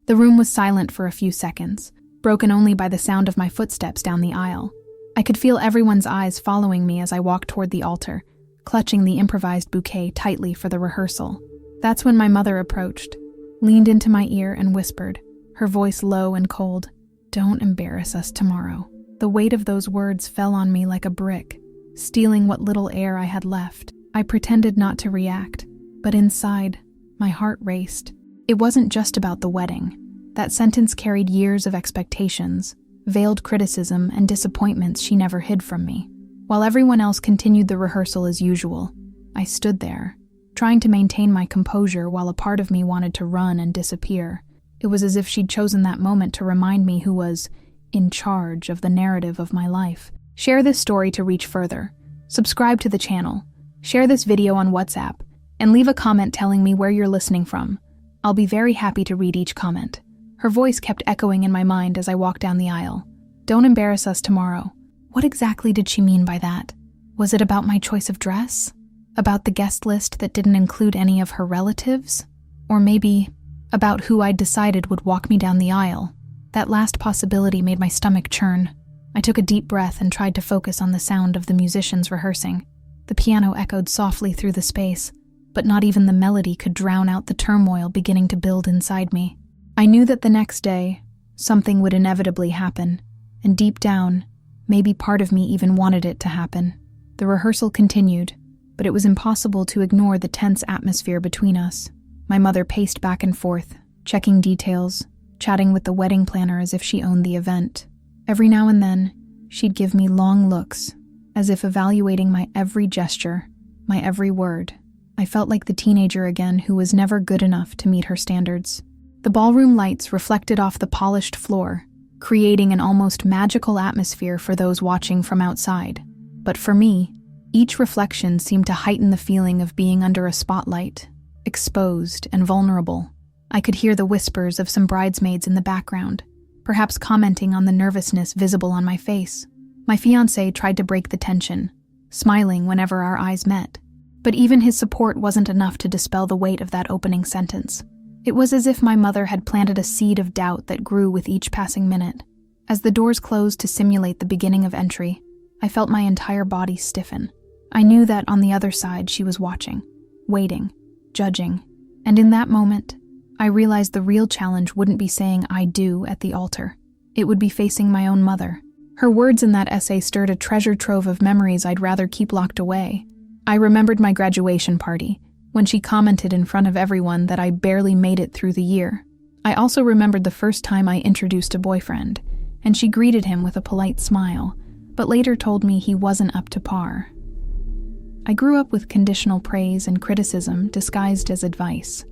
The room was silent for a few seconds, broken only by the sound of my footsteps down the aisle. I could feel everyone's eyes following me as I walked toward the altar, clutching the improvised bouquet tightly for the rehearsal. That's when my mother approached, leaned into my ear and whispered, her voice low and cold, "Don't embarrass us tomorrow." The weight of those words fell on me like a brick, stealing what little air I had left. I pretended not to react, but inside, my heart raced. It wasn't just about the wedding. That sentence carried years of expectations, veiled criticism, and disappointments she never hid from me. While everyone else continued the rehearsal as usual, I stood there, trying to maintain my composure while a part of me wanted to run and disappear. It was as if she'd chosen that moment to remind me who was in charge of the narrative of my life. Share this story to reach further. Subscribe to the channel. Share this video on WhatsApp, and leave a comment telling me where you're listening from. I'll be very happy to read each comment. Her voice kept echoing in my mind as I walked down the aisle. Don't embarrass us tomorrow. What exactly did she mean by that? Was it about my choice of dress? About the guest list that didn't include any of her relatives? Or maybe about who I'd decided would walk me down the aisle? That last possibility made my stomach churn. I took a deep breath and tried to focus on the sound of the musicians rehearsing. The piano echoed softly through the space, but not even the melody could drown out the turmoil beginning to build inside me. I knew that the next day, something would inevitably happen, and deep down, maybe part of me even wanted it to happen. The rehearsal continued, but it was impossible to ignore the tense atmosphere between us. My mother paced back and forth, checking details, chatting with the wedding planner as if she owned the event. Every now and then, she'd give me long looks, as if evaluating my every gesture, my every word. I felt like the teenager again who was never good enough to meet her standards. The ballroom lights reflected off the polished floor, creating an almost magical atmosphere for those watching from outside. But for me, each reflection seemed to heighten the feeling of being under a spotlight, exposed and vulnerable. I could hear the whispers of some bridesmaids in the background, perhaps commenting on the nervousness visible on my face. My fiancé tried to break the tension, smiling whenever our eyes met. But even his support wasn't enough to dispel the weight of that opening sentence. It was as if my mother had planted a seed of doubt that grew with each passing minute. As the doors closed to simulate the beginning of entry, I felt my entire body stiffen. I knew that on the other side she was watching, waiting, judging, and in that moment, I realized the real challenge wouldn't be saying "I do" at the altar. It would be facing my own mother. Her words in that essay stirred a treasure trove of memories I'd rather keep locked away. I remembered my graduation party, when she commented in front of everyone that I barely made it through the year. I also remembered the first time I introduced a boyfriend, and she greeted him with a polite smile, but later told me he wasn't up to par. I grew up with conditional praise and criticism disguised as advice.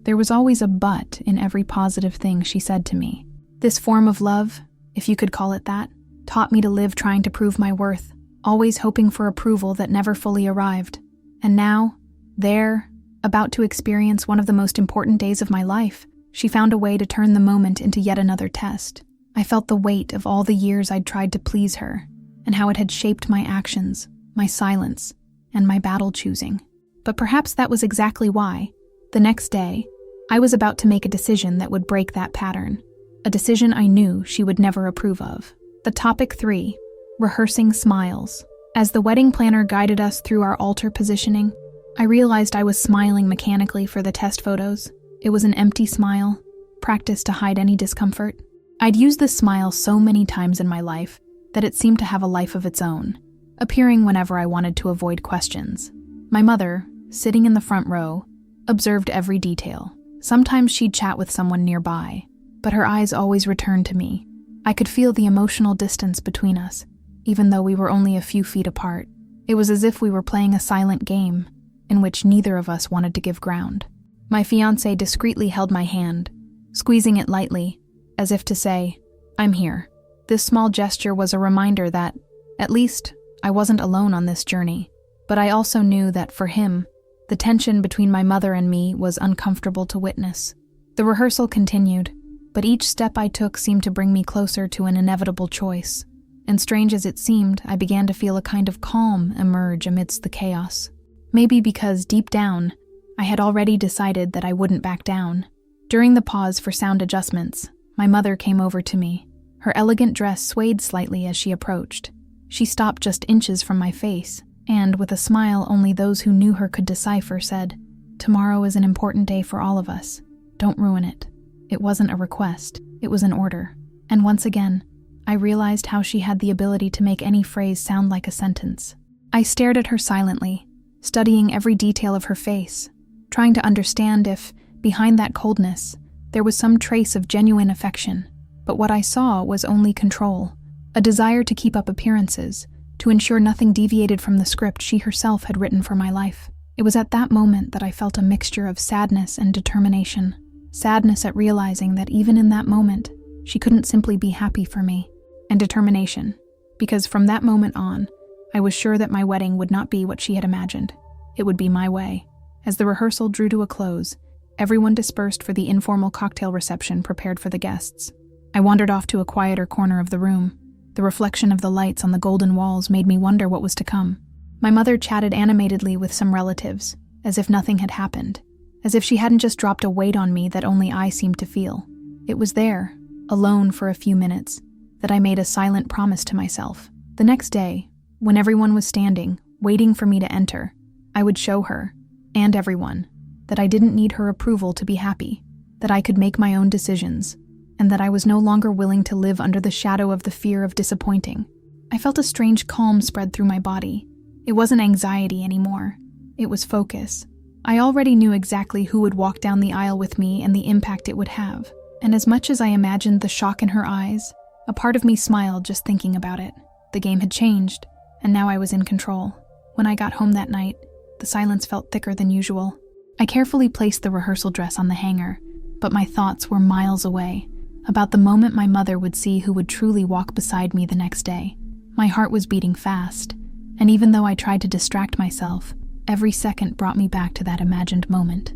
There was always a but in every positive thing she said to me. This form of love, if you could call it that, taught me to live trying to prove my worth, always hoping for approval that never fully arrived. And now, there, about to experience one of the most important days of my life, she found a way to turn the moment into yet another test. I felt the weight of all the years I'd tried to please her, and how it had shaped my actions, my silence, and my battle choosing. But perhaps that was exactly why, the next day, I was about to make a decision that would break that pattern. A decision I knew she would never approve of. The topic 3, rehearsing smiles. As the wedding planner guided us through our altar positioning, I realized I was smiling mechanically for the test photos. It was an empty smile, practiced to hide any discomfort. I'd used this smile so many times in my life that it seemed to have a life of its own, appearing whenever I wanted to avoid questions. My mother, sitting in the front row, observed every detail. Sometimes she'd chat with someone nearby, but her eyes always returned to me. I could feel the emotional distance between us, even though we were only a few feet apart. It was as if we were playing a silent game, in which neither of us wanted to give ground. My fiancé discreetly held my hand, squeezing it lightly, as if to say, "I'm here." This small gesture was a reminder that, at least, I wasn't alone on this journey. But I also knew that for him, the tension between my mother and me was uncomfortable to witness. The rehearsal continued, but each step I took seemed to bring me closer to an inevitable choice. And strange as it seemed, I began to feel a kind of calm emerge amidst the chaos. Maybe because, deep down, I had already decided that I wouldn't back down. During the pause for sound adjustments, my mother came over to me. Her elegant dress swayed slightly as she approached. She stopped just inches from my face, and, with a smile only those who knew her could decipher, said, "Tomorrow is an important day for all of us. Don't ruin it." It wasn't a request, it was an order. And once again, I realized how she had the ability to make any phrase sound like a sentence. I stared at her silently, studying every detail of her face, trying to understand if, behind that coldness, there was some trace of genuine affection. But what I saw was only control, a desire to keep up appearances, to ensure nothing deviated from the script she herself had written for my life. It was at that moment that I felt a mixture of sadness and determination. Sadness at realizing that even in that moment, she couldn't simply be happy for me, and determination, because from that moment on, I was sure that my wedding would not be what she had imagined. It would be my way. As the rehearsal drew to a close, everyone dispersed for the informal cocktail reception prepared for the guests. I wandered off to a quieter corner of the room. The reflection of the lights on the golden walls made me wonder what was to come. My mother chatted animatedly with some relatives, as if nothing had happened, as if she hadn't just dropped a weight on me that only I seemed to feel. It was there, alone for a few minutes, that I made a silent promise to myself. The next day, when everyone was standing, waiting for me to enter, I would show her, and everyone, that I didn't need her approval to be happy, that I could make my own decisions, and that I was no longer willing to live under the shadow of the fear of disappointing. I felt a strange calm spread through my body. It wasn't anxiety anymore. It was focus. I already knew exactly who would walk down the aisle with me and the impact it would have. And as much as I imagined the shock in her eyes, a part of me smiled just thinking about it. The game had changed, and now I was in control. When I got home that night, the silence felt thicker than usual. I carefully placed the rehearsal dress on the hanger, but my thoughts were miles away, about the moment my mother would see who would truly walk beside me the next day. My heart was beating fast, and even though I tried to distract myself, every second brought me back to that imagined moment.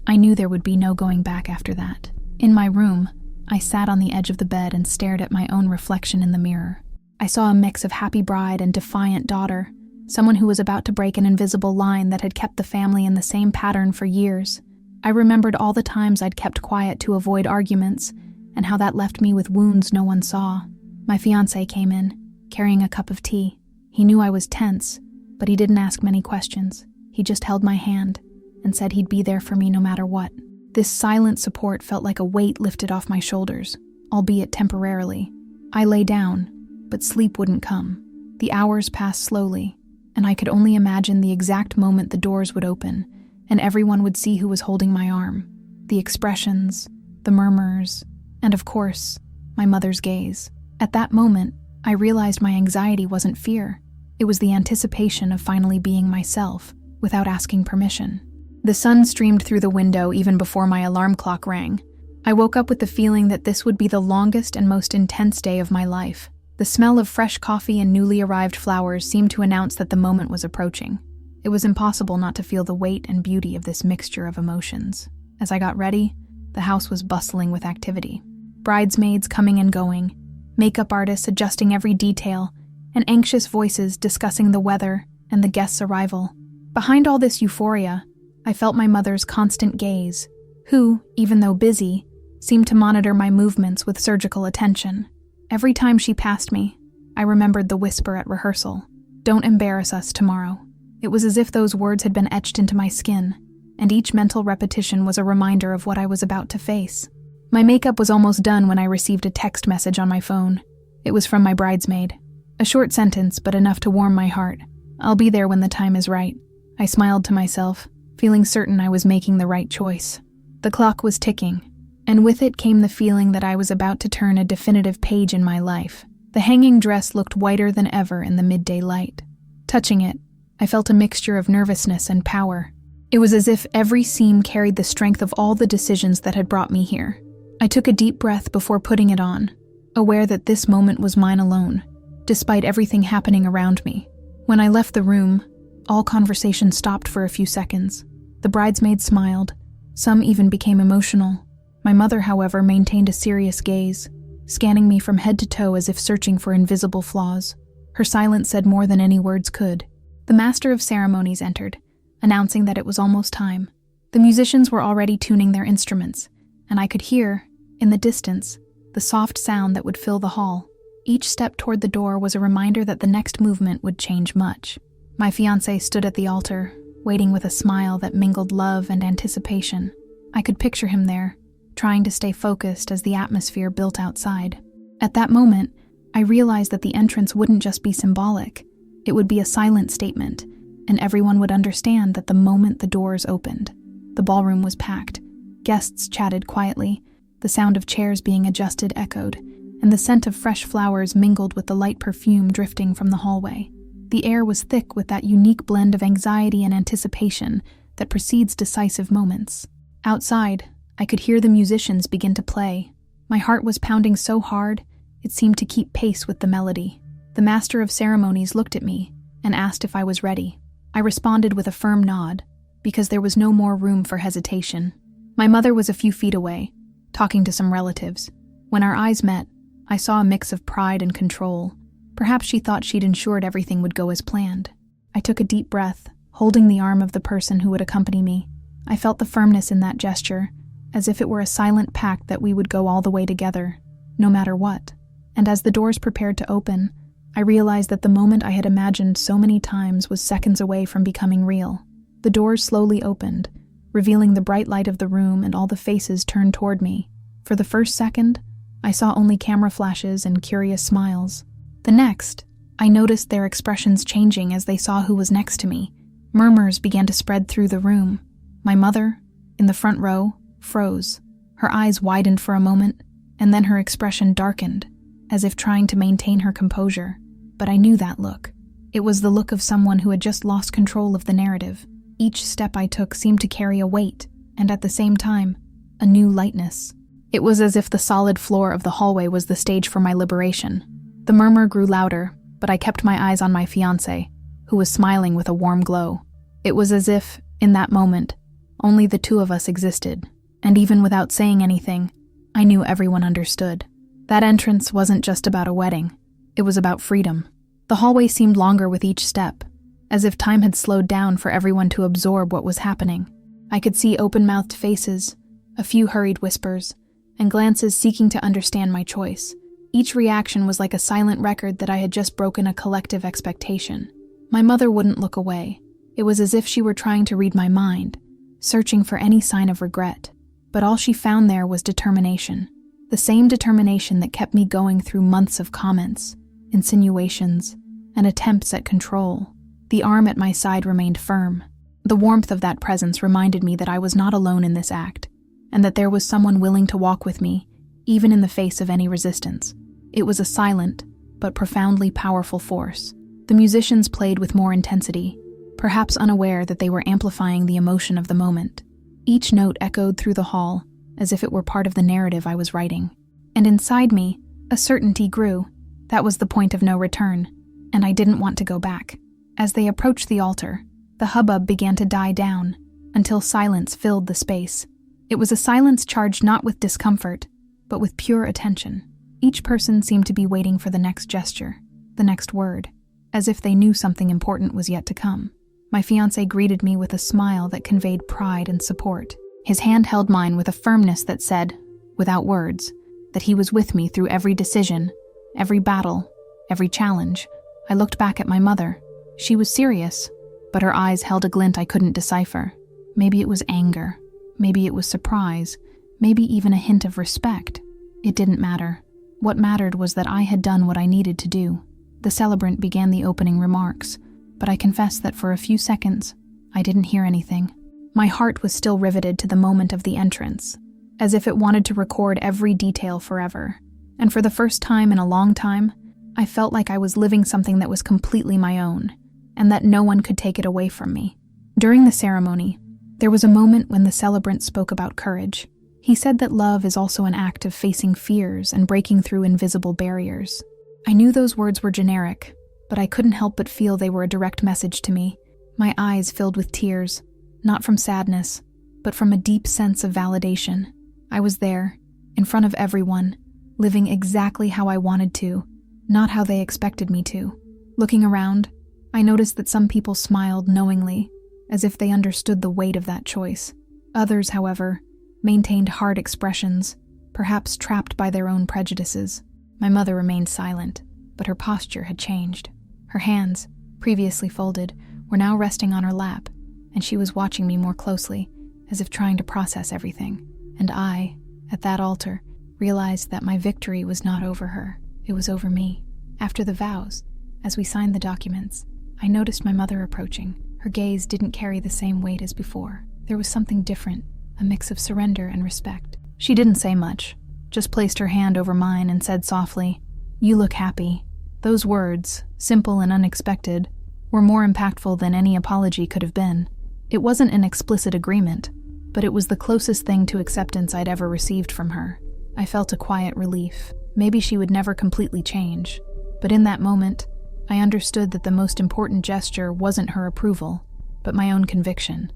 I knew there would be no going back after that. In my room, I sat on the edge of the bed and stared at my own reflection in the mirror. I saw a mix of happy bride and defiant daughter, someone who was about to break an invisible line that had kept the family in the same pattern for years. I remembered all the times I'd kept quiet to avoid arguments, and how that left me with wounds no one saw. My fiancé came in, carrying a cup of tea. He knew I was tense, but he didn't ask many questions. He just held my hand and said he'd be there for me no matter what. This silent support felt like a weight lifted off my shoulders, albeit temporarily. I lay down, but sleep wouldn't come. The hours passed slowly, and I could only imagine the exact moment the doors would open, and everyone would see who was holding my arm. The expressions, the murmurs, and of course, my mother's gaze. At that moment, I realized my anxiety wasn't fear. It was the anticipation of finally being myself, without asking permission. The sun streamed through the window even before my alarm clock rang. I woke up with the feeling that this would be the longest and most intense day of my life. The smell of fresh coffee and newly arrived flowers seemed to announce that the moment was approaching. It was impossible not to feel the weight and beauty of this mixture of emotions. As I got ready, the house was bustling with activity. Bridesmaids coming and going, makeup artists adjusting every detail, and anxious voices discussing the weather and the guests' arrival. Behind all this euphoria, I felt my mother's constant gaze, who, even though busy, seemed to monitor my movements with surgical attention. Every time she passed me, I remembered the whisper at rehearsal, "Don't embarrass us tomorrow." It was as if those words had been etched into my skin, and each mental repetition was a reminder of what I was about to face. My makeup was almost done when I received a text message on my phone. It was from my bridesmaid. A short sentence, but enough to warm my heart. "I'll be there when the time is right." I smiled to myself, feeling certain I was making the right choice. The clock was ticking, and with it came the feeling that I was about to turn a definitive page in my life. The hanging dress looked whiter than ever in the midday light. Touching it, I felt a mixture of nervousness and power. It was as if every seam carried the strength of all the decisions that had brought me here. I took a deep breath before putting it on, aware that this moment was mine alone, despite everything happening around me. When I left the room, all conversation stopped for a few seconds. The bridesmaids smiled. Some even became emotional. My mother, however, maintained a serious gaze, scanning me from head to toe as if searching for invisible flaws. Her silence said more than any words could. The master of ceremonies entered, announcing that it was almost time. The musicians were already tuning their instruments, and I could hear, in the distance, the soft sound that would fill the hall. Each step toward the door was a reminder that the next movement would change much. My fiancé stood at the altar, waiting with a smile that mingled love and anticipation. I could picture him there, trying to stay focused as the atmosphere built outside. At that moment, I realized that the entrance wouldn't just be symbolic. It would be a silent statement, and everyone would understand that the moment the doors opened. The ballroom was packed. Guests chatted quietly. The sound of chairs being adjusted echoed, and the scent of fresh flowers mingled with the light perfume drifting from the hallway. The air was thick with that unique blend of anxiety and anticipation that precedes decisive moments. Outside, I could hear the musicians begin to play. My heart was pounding so hard, it seemed to keep pace with the melody. The master of ceremonies looked at me and asked if I was ready. I responded with a firm nod, because there was no more room for hesitation. My mother was a few feet away, talking to some relatives. When our eyes met, I saw a mix of pride and control. Perhaps she thought she'd ensured everything would go as planned. I took a deep breath, holding the arm of the person who would accompany me. I felt the firmness in that gesture, as if it were a silent pact that we would go all the way together, no matter what. And as the doors prepared to open, I realized that the moment I had imagined so many times was seconds away from becoming real. The doors slowly opened, revealing the bright light of the room, and all the faces turned toward me. For the first second, I saw only camera flashes and curious smiles. The next, I noticed their expressions changing as they saw who was next to me. Murmurs began to spread through the room. My mother, in the front row, froze. Her eyes widened for a moment, and then her expression darkened, as if trying to maintain her composure. But I knew that look. It was the look of someone who had just lost control of the narrative. Each step I took seemed to carry a weight, and at the same time, a new lightness. It was as if the solid floor of the hallway was the stage for my liberation. The murmur grew louder, but I kept my eyes on my fiancé, who was smiling with a warm glow. It was as if, in that moment, only the two of us existed, and even without saying anything, I knew everyone understood. That entrance wasn't just about a wedding, it was about freedom. The hallway seemed longer with each step, as if time had slowed down for everyone to absorb what was happening. I could see open-mouthed faces, a few hurried whispers, and glances seeking to understand my choice. Each reaction was like a silent record that I had just broken a collective expectation. My mother wouldn't look away. It was as if she were trying to read my mind, searching for any sign of regret. But all she found there was determination. The same determination that kept me going through months of comments, insinuations, and attempts at control. The arm at my side remained firm. The warmth of that presence reminded me that I was not alone in this act, and that there was someone willing to walk with me, even in the face of any resistance. It was a silent, but profoundly powerful force. The musicians played with more intensity, perhaps unaware that they were amplifying the emotion of the moment. Each note echoed through the hall, as if it were part of the narrative I was writing. And inside me, a certainty grew. That was the point of no return, and I didn't want to go back. As they approached the altar, the hubbub began to die down, until silence filled the space. It was a silence charged not with discomfort, but with pure attention. Each person seemed to be waiting for the next gesture, the next word, as if they knew something important was yet to come. My fiancé greeted me with a smile that conveyed pride and support. His hand held mine with a firmness that said, without words, that he was with me through every decision, every battle, every challenge. I looked back at my mother. She was serious, but her eyes held a glint I couldn't decipher. Maybe it was anger, maybe it was surprise, maybe even a hint of respect. It didn't matter. What mattered was that I had done what I needed to do. The celebrant began the opening remarks, but I confess that for a few seconds, I didn't hear anything. My heart was still riveted to the moment of the entrance, as if it wanted to record every detail forever. And for the first time in a long time, I felt like I was living something that was completely my own, and that no one could take it away from me. During the ceremony, there was a moment when the celebrant spoke about courage. He said that love is also an act of facing fears and breaking through invisible barriers. I knew those words were generic, but I couldn't help but feel they were a direct message to me. My eyes filled with tears, not from sadness, but from a deep sense of validation. I was there, in front of everyone, living exactly how I wanted to, not how they expected me to. Looking around, I noticed that some people smiled knowingly, as if they understood the weight of that choice. Others, however, maintained hard expressions, perhaps trapped by their own prejudices. My mother remained silent, but her posture had changed. Her hands, previously folded, were now resting on her lap, and she was watching me more closely, as if trying to process everything. And I, at that altar, realized that my victory was not over her, it was over me. After the vows, as we signed the documents, I noticed my mother approaching. Her gaze didn't carry the same weight as before. There was something different, a mix of surrender and respect. She didn't say much, just placed her hand over mine and said softly, "You look happy." Those words, simple and unexpected, were more impactful than any apology could have been. It wasn't an explicit agreement, but it was the closest thing to acceptance I'd ever received from her. I felt a quiet relief. Maybe she would never completely change, but in that moment, I understood that the most important gesture wasn't her approval, but my own conviction.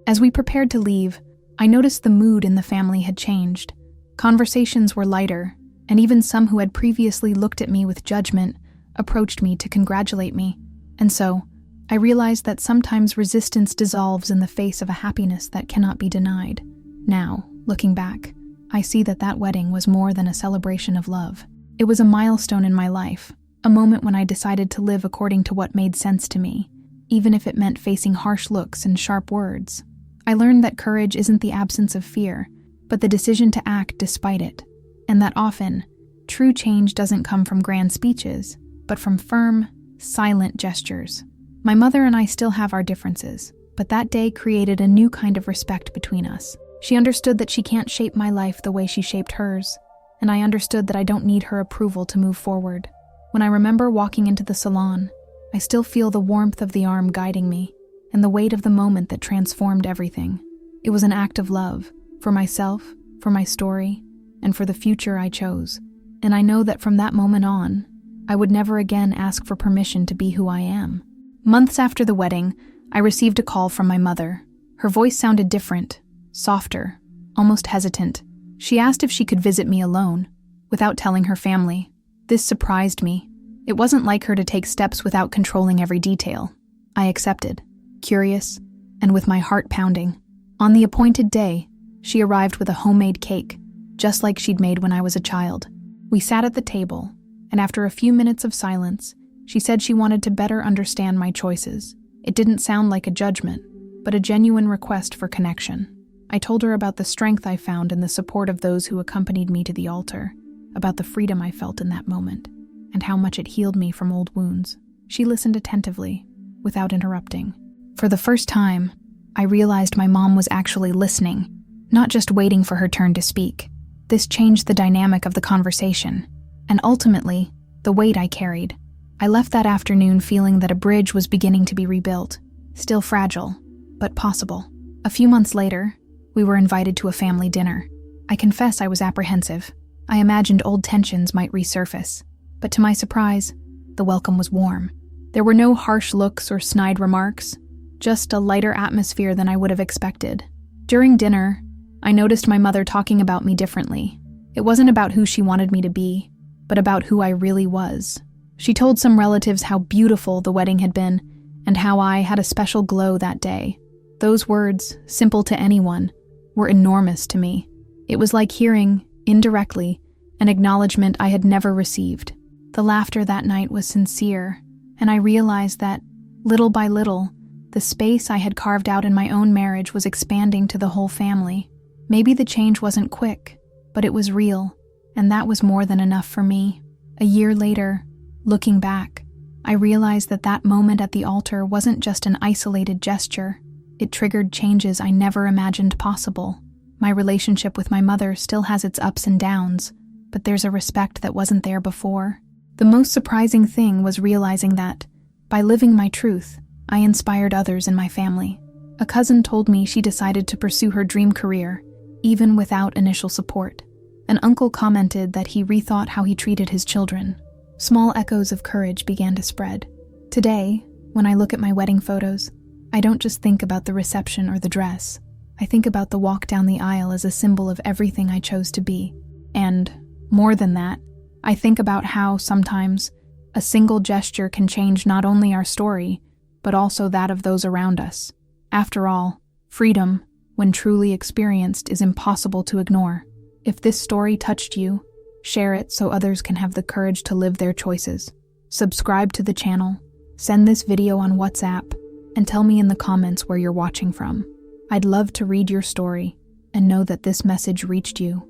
As we prepared to leave, I noticed the mood in the family had changed. Conversations were lighter, and even some who had previously looked at me with judgment approached me to congratulate me. And so, I realized that sometimes resistance dissolves in the face of a happiness that cannot be denied. Now, looking back, I see that that wedding was more than a celebration of love. It was a milestone in my life, a moment when I decided to live according to what made sense to me, even if it meant facing harsh looks and sharp words. I learned that courage isn't the absence of fear, but the decision to act despite it, and that often, true change doesn't come from grand speeches, but from firm, silent gestures. My mother and I still have our differences, but that day created a new kind of respect between us. She understood that she can't shape my life the way she shaped hers, and I understood that I don't need her approval to move forward. When I remember walking into the salon, I still feel the warmth of the arm guiding me, and the weight of the moment that transformed everything. It was an act of love, for myself, for my story, and for the future I chose. And I know that from that moment on, I would never again ask for permission to be who I am. Months after the wedding, I received a call from my mother. Her voice sounded different, softer, almost hesitant. She asked if she could visit me alone, without telling her family. This surprised me. It wasn't like her to take steps without controlling every detail. I accepted, curious, and with my heart pounding. On the appointed day, she arrived with a homemade cake, just like she'd made when I was a child. We sat at the table, and after a few minutes of silence, she said she wanted to better understand my choices. It didn't sound like a judgment, but a genuine request for connection. I told her about the strength I found in the support of those who accompanied me to the altar, about the freedom I felt in that moment, and how much it healed me from old wounds. She listened attentively, without interrupting. For the first time, I realized my mom was actually listening, not just waiting for her turn to speak. This changed the dynamic of the conversation, and ultimately, the weight I carried. I left that afternoon feeling that a bridge was beginning to be rebuilt, still fragile, but possible. A few months later, we were invited to a family dinner. I confess I was apprehensive. I imagined old tensions might resurface, but to my surprise, the welcome was warm. There were no harsh looks or snide remarks, just a lighter atmosphere than I would have expected. During dinner, I noticed my mother talking about me differently. It wasn't about who she wanted me to be, but about who I really was. She told some relatives how beautiful the wedding had been, and how I had a special glow that day. Those words, simple to anyone, were enormous to me. It was like hearing, indirectly, an acknowledgement I had never received. The laughter that night was sincere, and I realized that, little by little, the space I had carved out in my own marriage was expanding to the whole family. Maybe the change wasn't quick, but it was real, and that was more than enough for me. A year later, looking back, I realized that that moment at the altar wasn't just an isolated gesture. It triggered changes I never imagined possible. My relationship with my mother still has its ups and downs, but there's a respect that wasn't there before. The most surprising thing was realizing that, by living my truth, I inspired others in my family. A cousin told me she decided to pursue her dream career, even without initial support. An uncle commented that he rethought how he treated his children. Small echoes of courage began to spread. Today, when I look at my wedding photos, I don't just think about the reception or the dress. I think about the walk down the aisle as a symbol of everything I chose to be. And, more than that, I think about how, sometimes, a single gesture can change not only our story, but also that of those around us. After all, freedom, when truly experienced, is impossible to ignore. If this story touched you, share it so others can have the courage to live their choices. Subscribe to the channel, send this video on WhatsApp, and tell me in the comments where you're watching from. I'd love to read your story and know that this message reached you.